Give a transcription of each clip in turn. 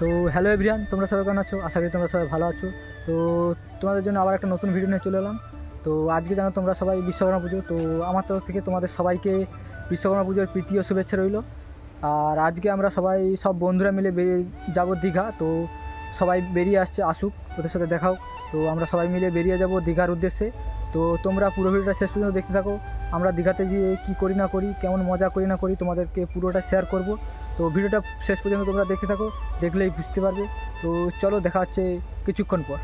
তো hello everyone, তোমরা সবাই কেমন আছো? আশা করি তোমরা সবাই ভালো আছো। তো তোমাদের জন্য আবার একটা নতুন ভিডিও নিয়ে চলে এলাম। তো আজকে জানো তোমরা সবাই বিশ্বকর্মা পুজো, তো আমার তরফ থেকে তোমাদের সবাইকে বিশ্বকর্মা পুজোর প্রীতি ও শুভেচ্ছা রইল। আর আজকে আমরা সব বন্ধুরা মিলে যাব দীঘা। তো সবাই বেরিয়ে আসুক, ওদের সাথে দেখাও। তো আমরা সবাই মিলে বেরিয়ে যাব দীঘার উদ্দেশ্যে। তো তোমরা পুরো ভিডিওটা শেষ পর্যন্ত দেখতে থাকো। আমরা দীঘাতে গিয়ে কী করি না করি, কেমন মজা করি না করি, তোমাদেরকে পুরোটা শেয়ার করব। তো ভিডিওটা শেষ পর্যন্ত তোমরা দেখতে থাকো, দেখলেই বুঝতে পারবে। তো চলো, দেখা হচ্ছে কিছুক্ষণ পর।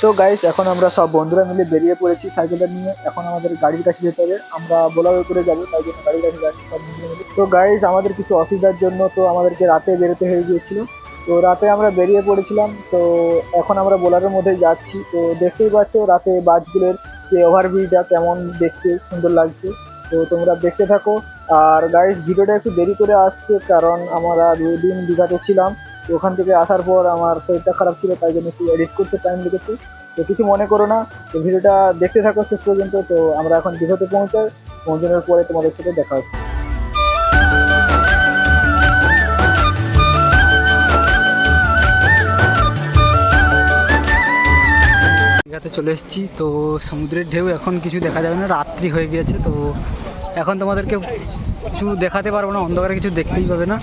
তো গাইস, এখন আমরা সব বন্ধুরা মিলে বেরিয়ে পড়েছি সাইকেলটা নিয়ে। এখন আমাদের গাড়ির কাছে যেতে হবে, আমরা বোলারো করে যাবো, তাই জন্য গাড়ির কাছে যাচ্ছি সব বন্ধুরা মিলে। তো গাইস, আমাদের কিছু অসুবিধার জন্য তো আমাদেরকে রাতে বেরোতে হয়ে গিয়েছিল। তো রাতে আমরা বেরিয়ে পড়েছিলাম। তো এখন আমরা বোলারের মধ্যে যাচ্ছি। তো দেখতেই পাচ্ছ রাতে বাসগুলোর যে ওভারভিউটা কেমন দেখতে সুন্দর লাগছে। তো তোমরা দেখতে থাকো। আর গাইস, ভিডিওটা একটু দেরি করে আসছে, কারণ আমরা 2 দিন দীঘাতে ছিলাম। তো ওখান থেকে আসার পর আমার শরীরটা খারাপ ছিল, তাই জন্য একটু এডিট করতে টাইম লেগেছে। তো কিছু মনে করো না, তো ভিডিওটা দেখতে থাকো শেষ পর্যন্ত। তো আমরা এখন দীঘাতে পৌঁছানোর পরে তোমাদের সাথে দেখা হচ্ছে। দীঘাতে চলে এসেছি। তো সমুদ্রের ঢেউ এখন কিছু দেখা যাবে না, রাত্রি হয়ে গিয়েছে। তো এখন তোমাদেরকে কিছু দেখাতে পারবো না, অন্ধকারে কিছু দেখতেই পাবে না।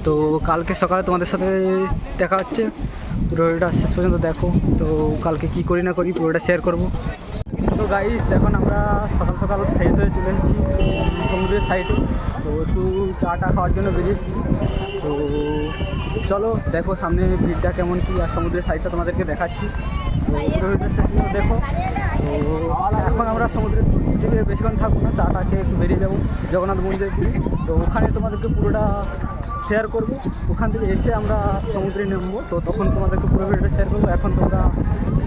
তো কালকে সকালে তোমাদের সাথে দেখা হচ্ছে। পুরোটা শেষ পর্যন্ত দেখো। তো কালকে কি করি না করি পুরোটা শেয়ার করব। তো গাইস, এখন আমরা সকাল সকাল ফ্রেশ হয়ে চলে এসেছি সমুদ্রের সাইডে। তো একটু চাটা খাওয়ার জন্য বেরিয়েছি। তো চলো দেখো সামনে ভিড়টা কেমন কি, আর সমুদ্রের সাইডটা তোমাদেরকে দেখাচ্ছি। তো পুরোটা শেষ পর্যন্ত দেখো। তো এখন আমরা সমুদ্রের দিকে বেশিক্ষণ থাকবো না, চাটা খেয়ে একটু বেরিয়ে যাবো জগন্নাথ মন্দির। তো ওখানে তোমাদেরকে পুরোটা শেয়ার করব। ওখান থেকে এসে আমরা সমুদ্রে নামবো, তো তখন তোমাদেরকে পুরো ভিডিওটা শেয়ার করবো। এখন তোমরা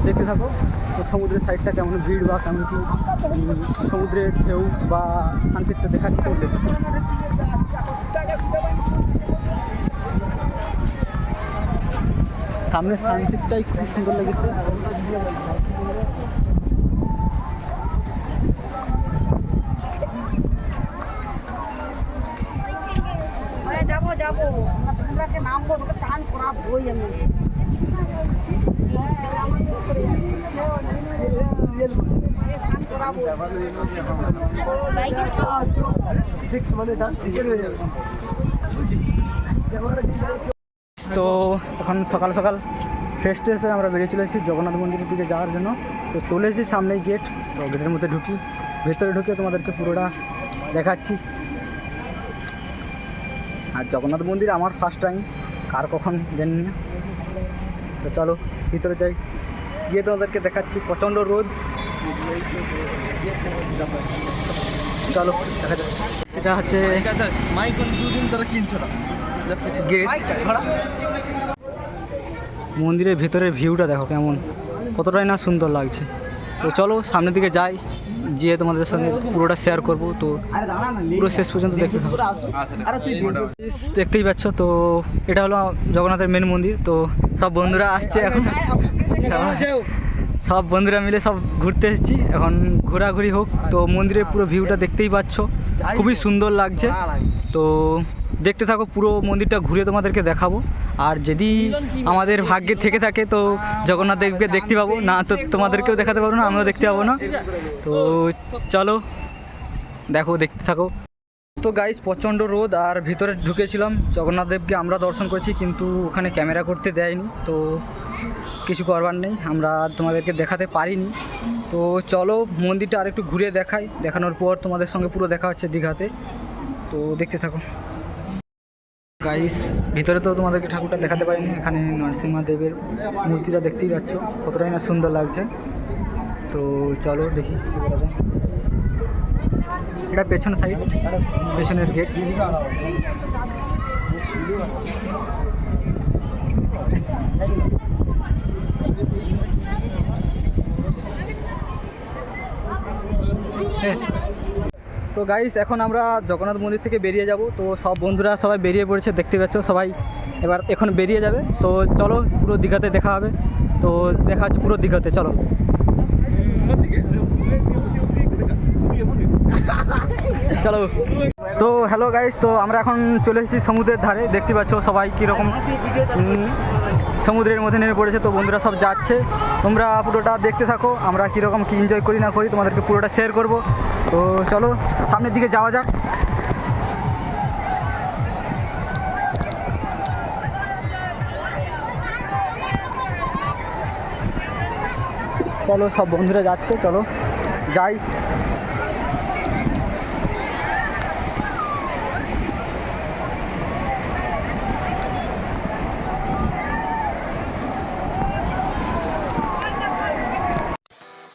দেখতে থাকো। তো সমুদ্রের সাইডটা কেমন ভিড় বা কেমন কি সমুদ্রের ঢেউ বা সানসেটটা দেখাচ্ছি, তো দেখো। সামনে সানসেটটাই খুব সুন্দর লেগেছে। যাবো সমুদ্রকে নামবো, তোকে চান করাবো। তো এখন সকাল সকাল ফ্রেশ ট্রেশ হয়ে আমরা বেরিয়ে চলে এসেছি জগন্নাথ মন্দিরের দিকে যাওয়ার জন্য। তো চলে এসেছি সামনেই গেট। তো গেটের মধ্যে ঢুকি, ভেতরে ঢুকে তোমাদেরকে পুরোটা দেখাচ্ছি। আর জগন্নাথ মন্দির আমার ফার্স্ট টাইম, কার কখন জানি না। তো চলো ভিতরে যাই, গিয়ে তোমাদেরকে দেখাচ্ছি। প্রচণ্ড রোদ, চলো দেখা যাক। সেটা হচ্ছে গেট। মন্দিরের ভিতরের ভিউটা দেখো কেমন, কতটাই না সুন্দর লাগছে। তো চলো সামনের দিকে যাই, যেয়ে তোমাদের সঙ্গে পুরোটা শেয়ার করব। তো পুরো শেষ পর্যন্ত দেখতে থাকো। দেখতেই পাচ্ছ, তো এটা হলো জগন্নাথের মেন মন্দির। তো সব বন্ধুরা আসছে এখন, সব বন্ধুরা মিলে সব ঘুরতে এসেছি। এখন ঘোরাঘুরি হোক। তো মন্দিরের পুরো ভিউটা দেখতেই পাচ্ছ, খুবই সুন্দর লাগছে। তো দেখতে থাকো, পুরো মন্দিরটা ঘুরে তোমাদেরকে দেখাবো। আর যদি আমাদের ভাগ্যে থেকে থাকে তো জগন্নাথ দেবকে দেখতে পাবো, না তো তোমাদেরকেও দেখাতে পারবো না, আমিও দেখতে পাবো না। তো চলো দেখো, দেখতে থাকো। তো গাইস, প্রচণ্ড রোদ, আর ভিতরে ঢুকেছিলাম জগন্নাথ দেবকে আমরা দর্শন করেছি, কিন্তু ওখানে ক্যামেরা করতে দেয়নি। তো কিছু করবার নেই, আমরা তোমাদেরকে দেখাতে পারিনি। তো চলো মন্দিরটা আরেকটু ঘুরে দেখাই, দেখানোর পর তোমাদের সঙ্গে পুরো দেখা হচ্ছে দীঘাতে। তো দেখতে থাকো গাইস। ভিতরে তো তোমাদেরকে ঠাকুরটা দেখাতে পারিনি, এখানে নরসিংহ দেবের মূর্তিটা দেখতেই পাচ্ছ, কতটাই না সুন্দর লাগছে। তো চলো দেখি কী করা যায়। এটা পেছন সাইড, পেছনের গেট। তো গাইস, এখন আমরা জগন্নাথ মন্দির থেকে বেরিয়ে যাব। তো সব বন্ধুরা সবাই বেরিয়ে পড়েছে, দেখতে পাচ্ছ সবাই এবার এখন বেরিয়ে যাবে। তো চলো পুরো দীঘাতে দেখা হবে। তো দেখা হচ্ছে পুরো দীঘাতে, চলো। চলো তো হ্যালো গাইস, তো আমরা এখন চলে এসেছি সমুদ্রের ধারে। দেখতে পাচ্ছ সবাই কীরকম সমুদ্রের মধ্যে নেমে পড়েছে। তো বন্ধুরা সব যাচ্ছে, তোমরা পুরোটা দেখতে থাকো। আমরা কীরকম কী এনজয় করি না করি তোমাদেরকে পুরোটা শেয়ার করব। তো চলো সামনের দিকে যাওয়া যাক। চলো সব বন্ধুরা যাচ্ছে, চলো যাই।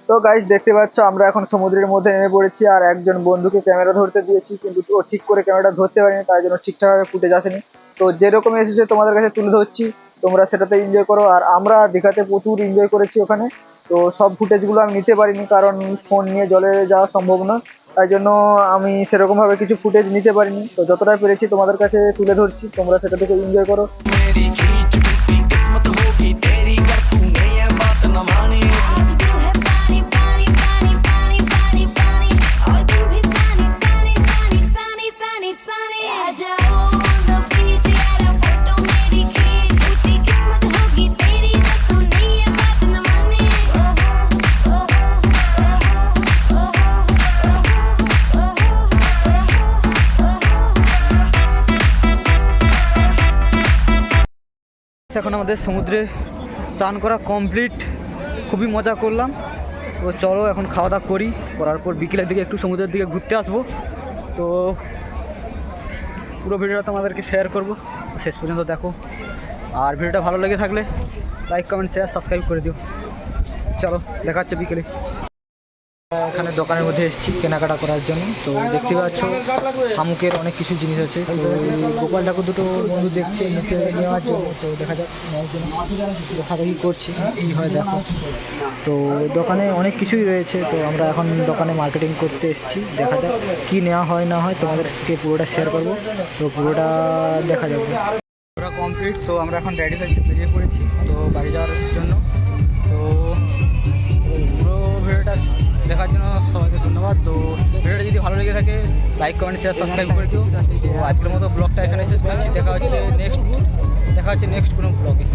তো গাইস দেখতে পাচ্ছ আমরা এখন সমুদ্রের মধ্যে নেমে পড়েছি, আর একজন বন্ধুকে ক্যামেরা ধরতে দিয়েছি, কিন্তু ও ঠিক করে ক্যামেরাটা ধরতে পারেনি, তাই জন্য ঠিকঠাকভাবে ফুটেজ আসেনি। তো যেরকম এসেছে তোমাদের কাছে তুলে ধরছি, তোমরা সেটাতে এনজয় করো। আর আমরা দীঘাতে প্রচুর এনজয় করেছি ওখানে। তো সব ফুটেজগুলো আমি নিতে পারিনি, কারণ ফোন নিয়ে জলে যাওয়া সম্ভব না, তাই জন্য আমি সেরকমভাবে কিছু ফুটেজ নিতে পারিনি। তো যতটা পেরেছি তোমাদের কাছে তুলে ধরছি, তোমরা সেটা থেকে এনজয় করো। এখন আমাদের সমুদ্রে চান করা কমপ্লিট, খুবই মজা করলাম। তো চলো এখন খাওয়া দাওয়া করার পর বিকেলের দিকে একটু সমুদ্রের দিকে ঘুরতে আসবো। তো পুরো ভিডিওটা তোমাদেরকে শেয়ার করব, শেষ পর্যন্ত দেখো। আর ভিডিওটা ভালো লেগে থাকলে লাইক কমেন্ট শেয়ার সাবস্ক্রাইব করে দিও। চলো দেখা হচ্ছে বিকেলে। এখানে দোকানের মধ্যে এসেছি কেনাকাটা করার জন্য। তো দেখতে পাচ্ছ শামুকের অনেক কিছু জিনিস আছে। তো গোপাল ঠাকুর দুটো বন্ধু দেখছে নিতে নেওয়ার জন্য। তো দেখা যাক নেওয়ার জন্য দেখাদেখি করছি কী হয় দেখো। তো দোকানে অনেক কিছুই রয়েছে। তো আমরা এখন দোকানে মার্কেটিং করতে এসেছি, দেখা যাক কী নেওয়া হয় না হয়, তোমাদেরকে পুরোটা শেয়ার করব। তো পুরোটা দেখা যাবে। পুরো কমপ্লিট। তো আমরা এখন রেডি হয়েছি, বেরিয়ে পড়েছি তো বাড়ি যাওয়ার জন্য। তো পুরো ভিডিওটা দেখার জন্য সবাইকে ধন্যবাদ। তো ভিডিওটা যদি ভালো লেগে থাকে লাইক কমেন্ট শেয়ার সাবস্ক্রাইব করে দিও। তো আজকের মতো ব্লগটা এখানে শেষ করছি। দেখা হচ্ছে নেক্সট কোনো ব্লগে।